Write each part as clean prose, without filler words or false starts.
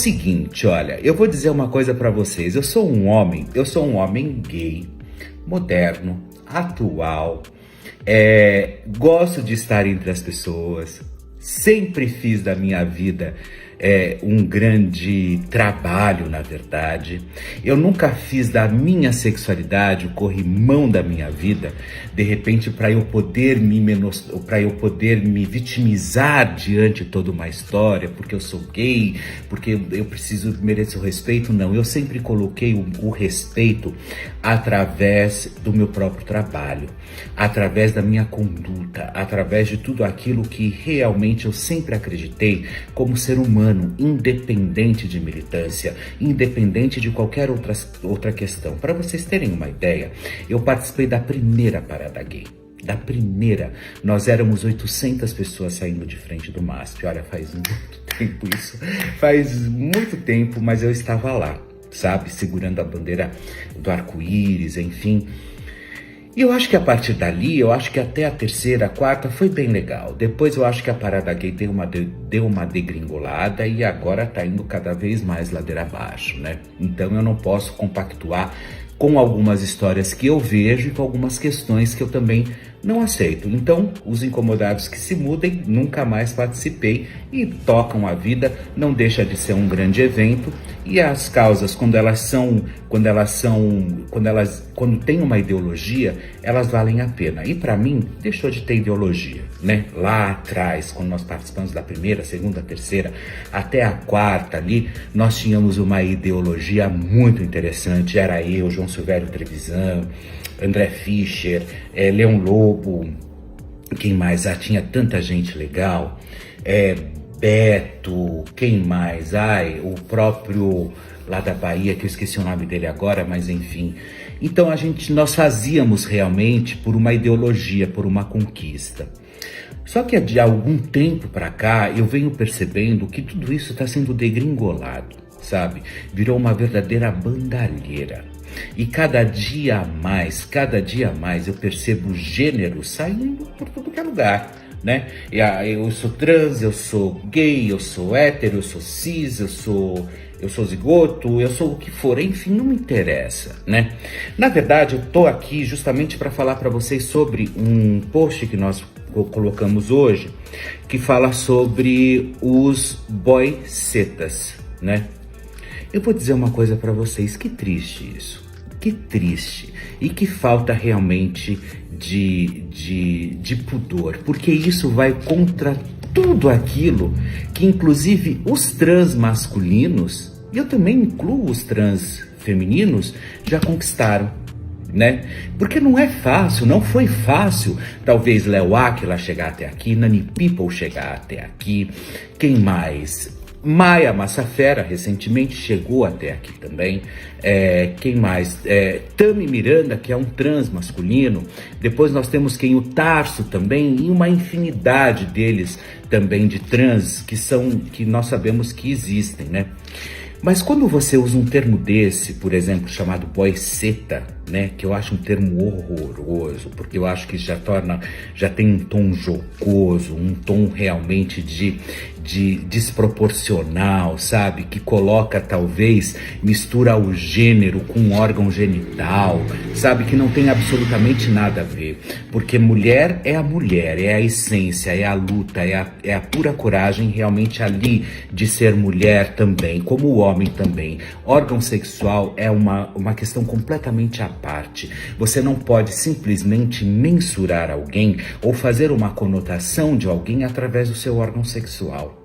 Seguinte, olha, eu vou dizer uma coisa pra vocês. Eu sou um homem gay, moderno, atual, gosto de estar entre as pessoas, sempre fiz da minha vida um grande trabalho, na verdade. Eu nunca fiz da minha sexualidade o corrimão da minha vida, de repente para eu poder me vitimizar diante de toda uma história, porque eu sou gay, porque eu mereço respeito. Não, eu sempre coloquei o respeito através do meu próprio trabalho, através da minha conduta, através de tudo aquilo que realmente eu sempre acreditei como ser humano, independente de militância, independente de qualquer outra questão. Para vocês terem uma ideia, eu participei da primeira parada gay. Da primeira, nós éramos 800 pessoas saindo de frente do MASP. Olha, faz muito tempo isso, faz muito tempo, mas eu estava lá, sabe, segurando a bandeira do arco-íris, enfim. E eu acho que a partir dali, eu acho que até a terceira, a quarta foi bem legal. Depois eu acho que a parada gay deu uma degringolada e agora tá indo cada vez mais ladeira abaixo, né? Então eu não posso compactuar com algumas histórias que eu vejo e com algumas questões que eu também não aceito. Então, os incomodados que se mudem, nunca mais participei e tocam a vida. Não deixa de ser um grande evento, e as causas, quando tem uma ideologia, elas valem a pena. E para mim, deixou de ter ideologia, né? Lá atrás, quando nós participamos da primeira, segunda, terceira, até a quarta ali, nós tínhamos uma ideologia muito interessante. Era eu, João Silvério Trevisan, André Fischer, Leão Lobo, quem mais? Tinha tanta gente legal, Beto, quem mais? O próprio lá da Bahia, que eu esqueci o nome dele agora, mas enfim. Então nós fazíamos realmente por uma ideologia, por uma conquista. Só que de algum tempo para cá, eu venho percebendo que tudo isso está sendo degringolado, sabe? Virou uma verdadeira bandalheira. E cada dia mais eu percebo gênero saindo por todo que é lugar, né? Eu sou trans, eu sou gay, eu sou hétero, eu sou cis, eu sou zigoto, eu sou o que for, enfim, não me interessa, né? Na verdade, eu tô aqui justamente para falar para vocês sobre um post que nós colocamos hoje, que fala sobre os boycetas, né? Eu vou dizer uma coisa para vocês, que triste isso, que triste, e que falta realmente de pudor, porque isso vai contra tudo aquilo que inclusive os trans masculinos, e eu também incluo os trans femininos, já conquistaram, né? Porque não é fácil, não foi fácil, talvez Léo Áquila chegar até aqui, Nani People chegar até aqui, quem mais? Maia Massafera recentemente chegou até aqui também. Quem mais? Tami Miranda, que é um trans masculino. Depois nós temos o Tarso também, e uma infinidade deles também de trans que nós sabemos que existem, né? Mas quando você usa um termo desse, por exemplo, chamado boyceta, né, que eu acho um termo horroroso, porque eu acho que já tem um tom jocoso, um tom realmente de desproporcional, sabe? Que coloca, talvez, mistura o gênero com o órgão genital, sabe? Que não tem absolutamente nada a ver. Porque mulher, é a essência, é a luta, é a pura coragem realmente ali de ser mulher também, como o homem também. Órgão sexual é uma questão completamente à parte. Você não pode simplesmente mensurar alguém ou fazer uma conotação de alguém através do seu órgão sexual.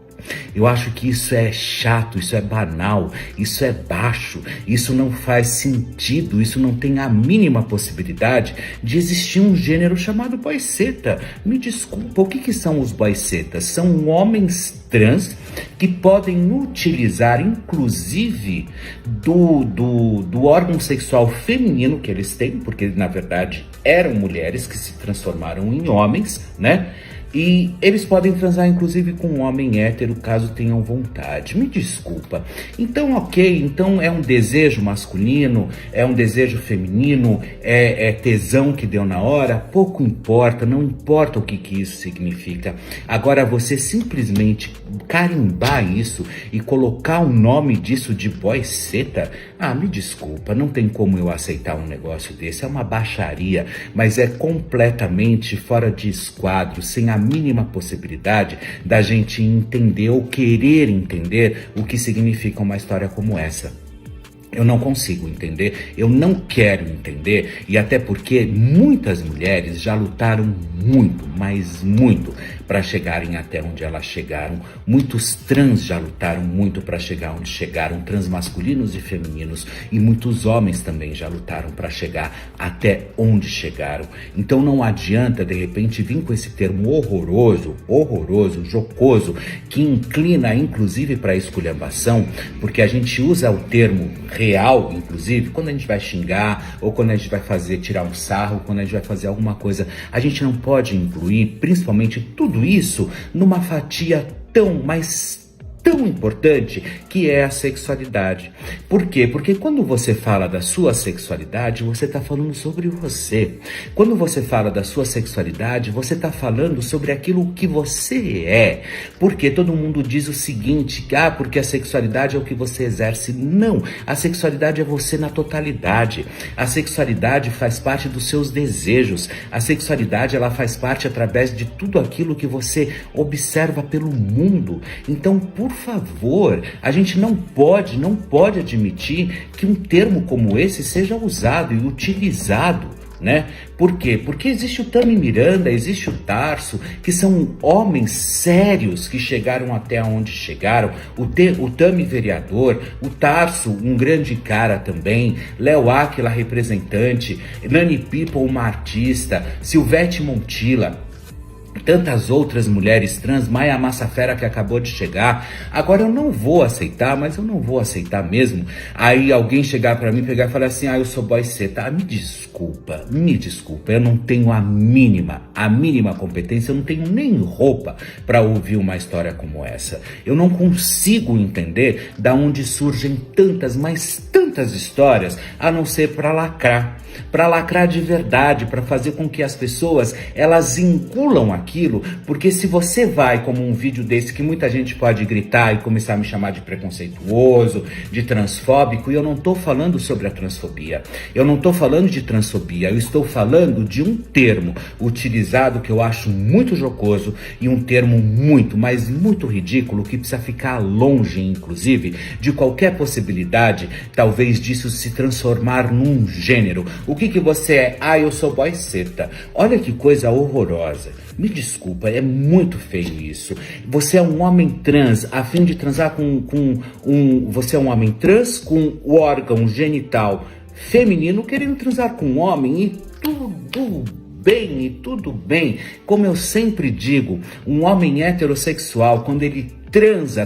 Eu acho que isso é chato, isso é banal, isso é baixo, isso não faz sentido, isso não tem a mínima possibilidade de existir um gênero chamado boyceta. Me desculpa, o que são os boycetas? São homens trans que podem utilizar, inclusive, do órgão sexual feminino que eles têm, porque na verdade eram mulheres que se transformaram em homens, né? E eles podem transar inclusive com um homem hétero caso tenham vontade. Me desculpa. Então, ok, então é um desejo masculino, é um desejo feminino, é tesão que deu na hora, pouco importa, não importa o que isso significa. Agora, você simplesmente carimbar isso e colocar o nome disso de boiceta, me desculpa, não tem como eu aceitar um negócio desse, é uma baixaria, mas é completamente fora de esquadro, sem a mínima possibilidade da gente entender ou querer entender o que significa uma história como essa. Eu não consigo entender, eu não quero entender, e até porque muitas mulheres já lutaram muito, mas muito, para chegarem até onde elas chegaram. Muitos trans já lutaram muito para chegar onde chegaram, trans masculinos e femininos, e muitos homens também já lutaram para chegar até onde chegaram. Então não adianta, de repente, vir com esse termo horroroso, jocoso, que inclina inclusive para a esculhambação, porque a gente usa o termo real, inclusive, quando a gente vai xingar, ou quando a gente vai tirar um sarro, quando a gente vai fazer alguma coisa. A gente não pode incluir, principalmente, tudo isso numa fatia tão importante que é a sexualidade. Por quê? Porque quando você fala da sua sexualidade, você está falando sobre você. Quando você fala da sua sexualidade, você está falando sobre aquilo que você é. Porque todo mundo diz o seguinte, porque a sexualidade é o que você exerce. Não, a sexualidade é você na totalidade. A sexualidade faz parte dos seus desejos. A sexualidade, ela faz parte através de tudo aquilo que você observa pelo mundo. Então, por favor, a gente não pode admitir que um termo como esse seja usado e utilizado, né? Por quê? Porque existe o Tami Miranda, existe o Tarso, que são homens sérios que chegaram até onde chegaram. O Tami vereador, o Tarso, um grande cara também, Léo Áquila, representante, Nani People, uma artista, Silvete Montilla, tantas outras mulheres trans, Maia Massafera, que acabou de chegar. Agora eu não vou aceitar, mas eu não vou aceitar mesmo, aí alguém chegar pra mim, pegar e falar assim, eu sou boiceta. Me desculpa, eu não tenho a mínima competência, eu não tenho nem roupa pra ouvir uma história como essa. Eu não consigo entender da onde surgem tantas, mas tantas histórias, a não ser pra lacrar de verdade, para fazer com que as pessoas, elas engulam aquilo, porque se você vai como um vídeo desse que muita gente pode gritar e começar a me chamar de preconceituoso, de transfóbico, e eu não estou falando sobre a transfobia, eu não estou falando de transfobia, eu estou falando de um termo utilizado que eu acho muito jocoso e um termo muito, mas muito ridículo, que precisa ficar longe, inclusive, de qualquer possibilidade, talvez disso se transformar num gênero. O que você é? Eu sou boiceta. Olha que coisa horrorosa. Me desculpa, é muito feio isso. Você é um homem trans, a fim de transar você é um homem trans com o órgão genital feminino querendo transar com um homem, e tudo bem. Como eu sempre digo, um homem heterossexual, quando ele transa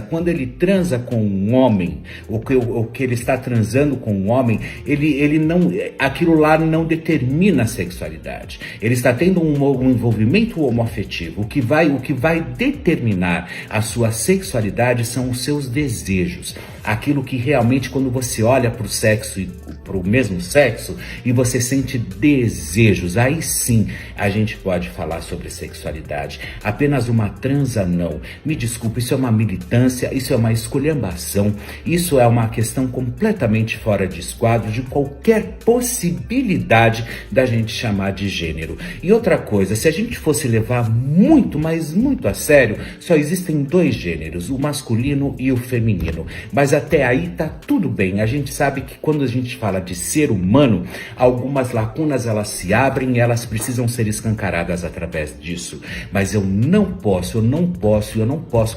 com um homem, o que ele está transando com um homem, ele não, aquilo lá não determina a sexualidade. Ele está tendo um envolvimento homoafetivo. O que vai determinar a sua sexualidade são os seus desejos. Aquilo que realmente, quando você olha para o sexo, para o mesmo sexo, e você sente desejos, aí sim a gente pode falar sobre sexualidade. Apenas uma transa, não. Me desculpe, isso é uma militância, isso é uma esculhambação, isso é uma questão completamente fora de esquadro de qualquer possibilidade da gente chamar de gênero. E outra coisa, se a gente fosse levar muito, mas muito a sério, só existem dois gêneros, o masculino e o feminino. Mas até aí tá tudo bem. A gente sabe que quando a gente fala de ser humano, algumas lacunas elas se abrem e elas precisam ser escancaradas através disso. Mas eu não posso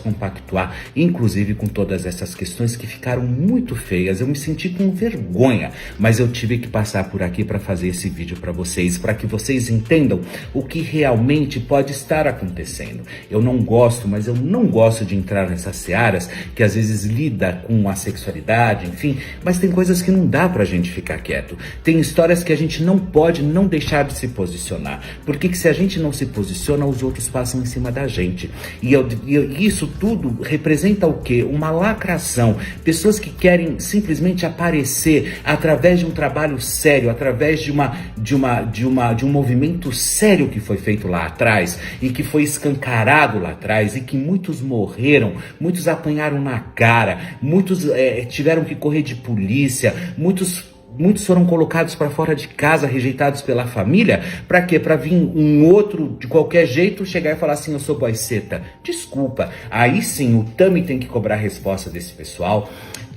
compactuar atuar, inclusive com todas essas questões que ficaram muito feias. Eu me senti com vergonha, mas eu tive que passar por aqui para fazer esse vídeo para vocês, para que vocês entendam o que realmente pode estar acontecendo. Eu não gosto, mas eu não gosto de entrar nessas searas que às vezes lida com a sexualidade, enfim, mas tem coisas que não dá pra gente ficar quieto. Tem histórias que a gente não pode não deixar de se posicionar, porque que se a gente não se posiciona, os outros passam em cima da gente. E isso tudo representa o quê? Uma lacração. Pessoas que querem simplesmente aparecer através de um trabalho sério, através de um movimento sério que foi feito lá atrás e que foi escancarado lá atrás e que muitos morreram, muitos apanharam na cara, muitos tiveram que correr de polícia, muitos foram colocados para fora de casa, rejeitados pela família. Para quê? Para vir um outro, de qualquer jeito, chegar e falar assim, eu sou boiceta. Desculpa. Aí sim, o Tami tem que cobrar a resposta desse pessoal.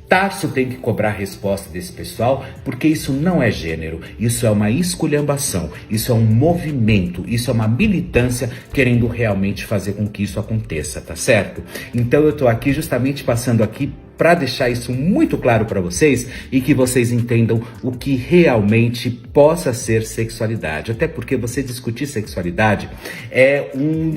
Tarso tem que cobrar a resposta desse pessoal, porque isso não é gênero, isso é uma esculhambação, isso é um movimento, isso é uma militância querendo realmente fazer com que isso aconteça, tá certo? Então eu tô aqui justamente passando aqui para deixar isso muito claro para vocês e que vocês entendam o que realmente possa ser sexualidade. Até porque você discutir sexualidade é um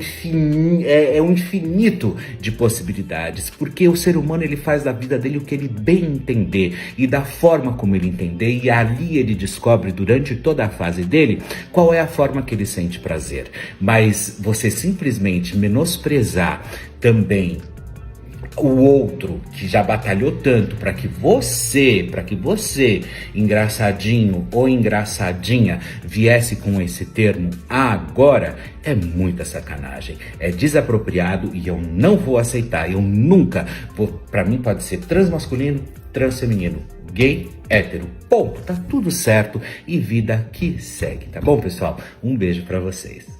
infinito de possibilidades, porque o ser humano ele faz da vida dele o que ele bem entender e da forma como ele entender, e ali ele descobre durante toda a fase dele qual é a forma que ele sente prazer. Mas você simplesmente menosprezar também o outro que já batalhou tanto para que você, engraçadinho ou engraçadinha, viesse com esse termo agora, é muita sacanagem, é desapropriado e eu não vou aceitar, eu nunca vou. Para mim pode ser transmasculino, transfeminino, gay, hétero, ponto, tá tudo certo e vida que segue, tá bom, pessoal? Um beijo para vocês.